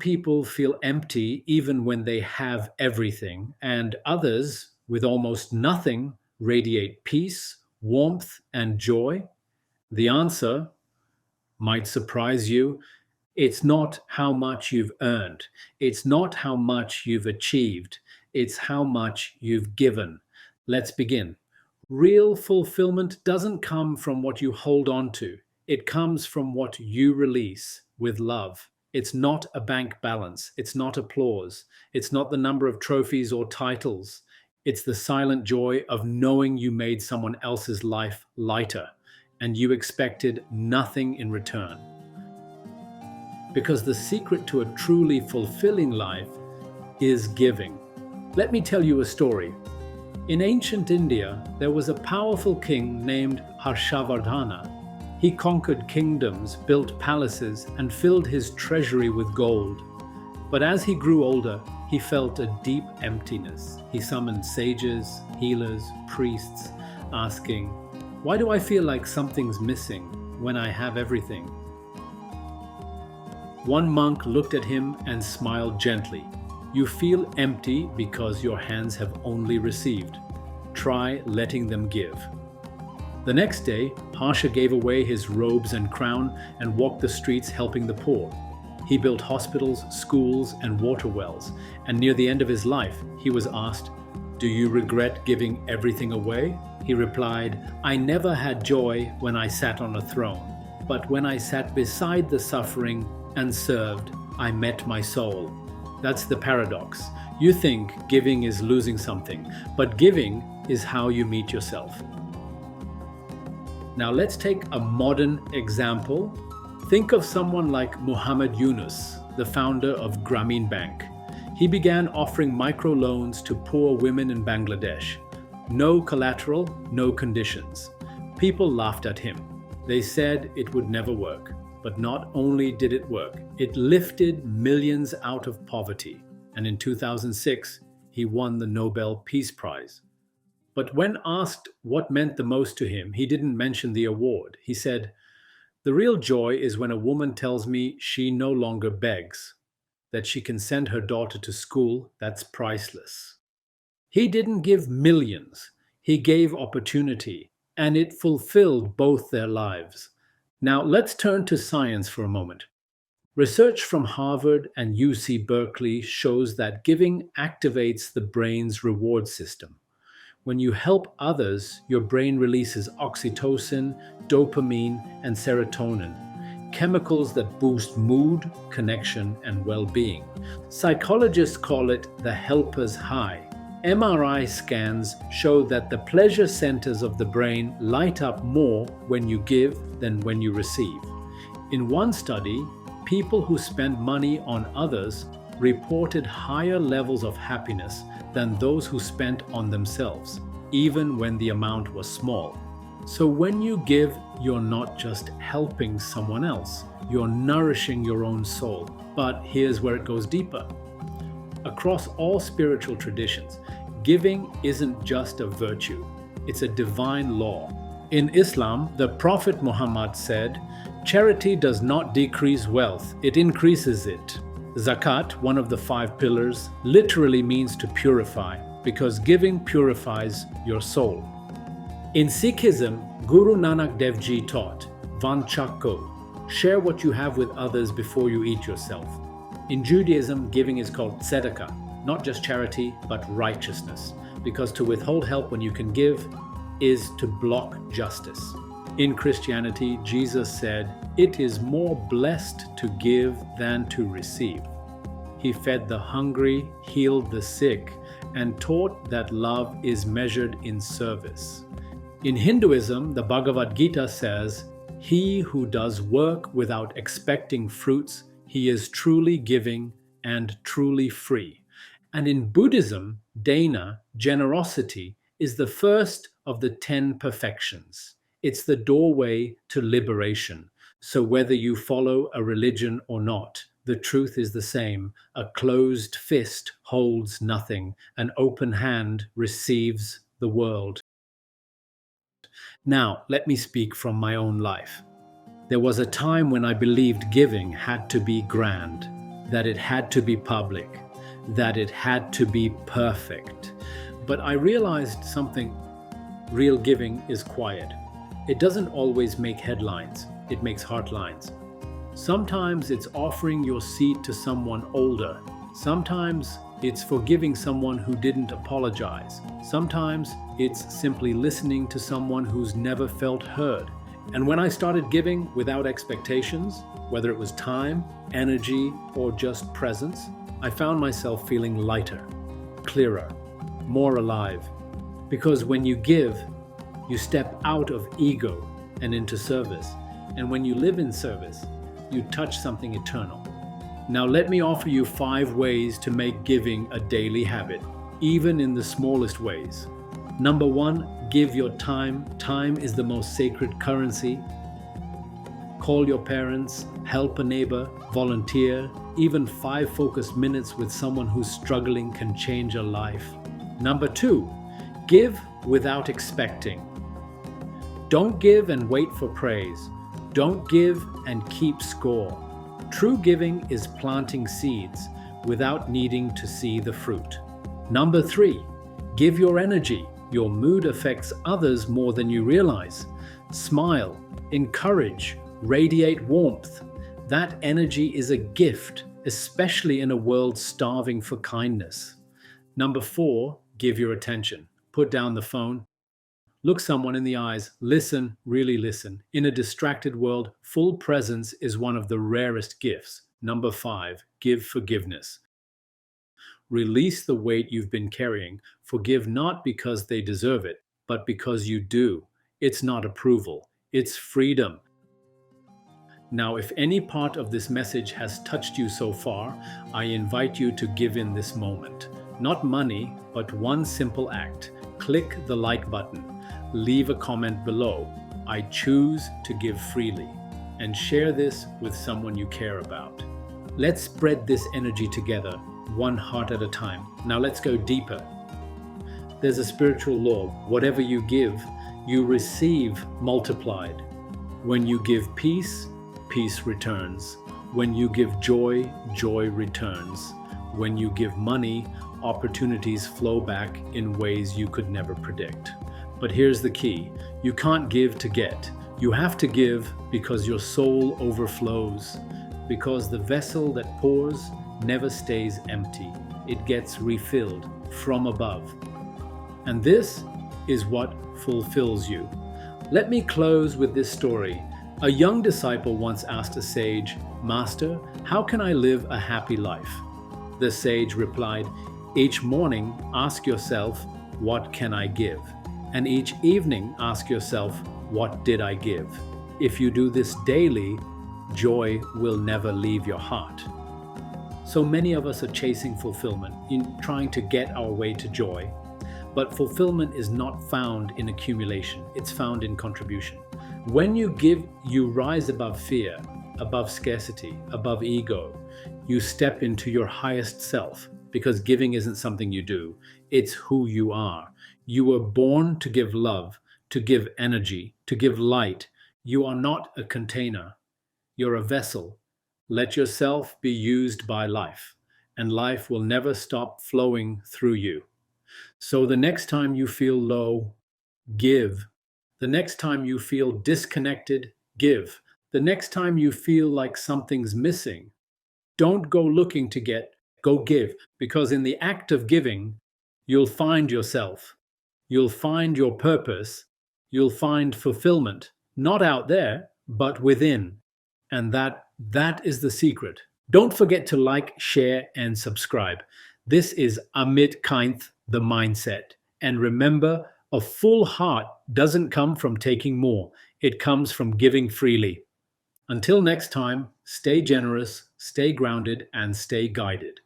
people feel empty even when they have everything, and others, with almost nothing, radiate peace, warmth, and joy? The answer might surprise you. It's not how much you've earned, it's not how much you've achieved, it's how much you've given. Let's begin. Real fulfillment doesn't come from what you hold on to, it comes from what you release with love. It's not a bank balance, it's not applause, it's not the number of trophies or titles. It's the silent joy of knowing you made someone else's life lighter and you expected nothing in return. Because the secret to a truly fulfilling life is giving. Let me tell you a story. In ancient India, there was a powerful king named Harshavardhana. He conquered kingdoms, built palaces, and filled his treasury with gold. But as he grew older, he felt a deep emptiness. He summoned sages, healers, priests, asking, "Why do I feel like something's missing when I have everything?" One monk looked at him and smiled gently. "You feel empty because your hands have only received. Try letting them give." The next day, Harsha gave away his robes and crown and walked the streets helping the poor. He built hospitals, schools, and water wells, and near the end of his life, he was asked, "Do you regret giving everything away?" He replied, "I never had joy when I sat on a throne, but when I sat beside the suffering and served, I met my soul." That's the paradox. You think giving is losing something, but giving is how you meet yourself. Now let's take a modern example. Think of someone like Muhammad Yunus, the founder of Grameen Bank. He began offering microloans to poor women in Bangladesh. No collateral, no conditions. People laughed at him. They said it would never work. But not only did it work, it lifted millions out of poverty. And in 2006, he won the Nobel Peace Prize. But when asked what meant the most to him, he didn't mention the award. He said, "The real joy is when a woman tells me she no longer begs, that she can send her daughter to school. That's priceless." He didn't give millions, he gave opportunity, and it fulfilled both their lives. Now let's turn to science for a moment. Research from Harvard and UC Berkeley shows that giving activates the brain's reward system. When you help others, your brain releases oxytocin, dopamine, and serotonin, chemicals that boost mood, connection, and well-being. Psychologists call it the helper's high. MRI scans show that the pleasure centers of the brain light up more when you give than when you receive. In one study, people who spend money on others reported higher levels of happiness than those who spent on themselves, even when the amount was small. So when you give, you're not just helping someone else, you're nourishing your own soul. But here's where it goes deeper. Across all spiritual traditions, giving isn't just a virtue, it's a divine law. In Islam, the Prophet Muhammad said, "Charity does not decrease wealth, it increases it." Zakat, one of the 5 pillars, literally means to purify, because giving purifies your soul. In Sikhism, Guru Nanak Dev Ji taught, "Vanchako," share what you have with others before you eat yourself. In Judaism, giving is called tzedakah, not just charity, but righteousness, because to withhold help when you can give is to block justice. In Christianity, Jesus said, "It is more blessed to give than to receive." He fed the hungry, healed the sick, and taught that love is measured in service. In Hinduism, the Bhagavad Gita says, "He who does work without expecting fruits, he is truly giving and truly free." And in Buddhism, dana, generosity, is the first of the 10 perfections. It's the doorway to liberation. So whether you follow a religion or not, the truth is the same. A closed fist holds nothing. An open hand receives the world. Now, let me speak from my own life. There was a time when I believed giving had to be grand. that it had to be public, that it had to be perfect. But I realized something: real giving is quiet. It doesn't always make headlines, it makes heartlines. Sometimes it's offering your seat to someone older. Sometimes it's forgiving someone who didn't apologize. Sometimes it's simply listening to someone who's never felt heard. And when I started giving without expectations, whether it was time, energy, or just presence, I found myself feeling lighter, clearer, more alive. Because when you give, you step out of ego and into service. And when you live in service, you touch something eternal. Now, let me offer you 5 ways to make giving a daily habit, even in the smallest ways. Number 1, give your time. Time is the most sacred currency. Call your parents, help a neighbor, volunteer. Even 5 focused minutes with someone who's struggling can change a life. Number 2, give without expecting. Don't give and wait for praise. Don't give and keep score. True giving is planting seeds without needing to see the fruit. Number 3, give your energy. Your mood affects others more than you realize. Smile, encourage, radiate warmth. That energy is a gift, especially in a world starving for kindness. Number 4, give your attention. Put down the phone. Look someone in the eyes. Listen, really listen. In a distracted world, full presence is one of the rarest gifts. Number 5, give forgiveness. Release the weight you've been carrying. Forgive not because they deserve it, but because you do. It's not approval, it's freedom. Now, if any part of this message has touched you so far, I invite you to give in this moment. Not money, but one simple act. Click the like button. Leave a comment below. I choose to give freely. And share this with someone you care about. Let's spread this energy together, one heart at a time. Now let's go deeper. There's a spiritual law. Whatever you give, you receive multiplied. When you give peace, peace returns. When you give joy, joy returns. When you give money, opportunities flow back in ways you could never predict. But here's the key: you can't give to get. You have to give because your soul overflows, because the vessel that pours never stays empty. It gets refilled from above. And this is what fulfills you. Let me close with this story. A young disciple once asked a sage, "Master, how can I live a happy life?" The sage replied, "Each morning ask yourself, what can I give? And each evening ask yourself, what did I give?" If you do this daily, joy will never leave your heart. So many of us are chasing fulfillment, in trying to get our way to joy. But fulfillment is not found in accumulation, it's found in contribution. When you give, you rise above fear, above scarcity, above ego. You step into your highest self, because giving isn't something you do, it's who you are. You were born to give love, to give energy, to give light. You are not a container, you're a vessel. Let yourself be used by life, and life will never stop flowing through you. So the next time you feel low, give. The next time you feel disconnected, give. The next time you feel like something's missing, don't go looking to get, go give. Because in the act of giving, you'll find yourself. You'll find your purpose. You'll find fulfillment, not out there, but within. And that is the secret. Don't forget to like, share, and subscribe. This is Amit Kainth, The Mindset. And remember, a full heart doesn't come from taking more. It comes from giving freely. Until next time, stay generous, stay grounded, and stay guided.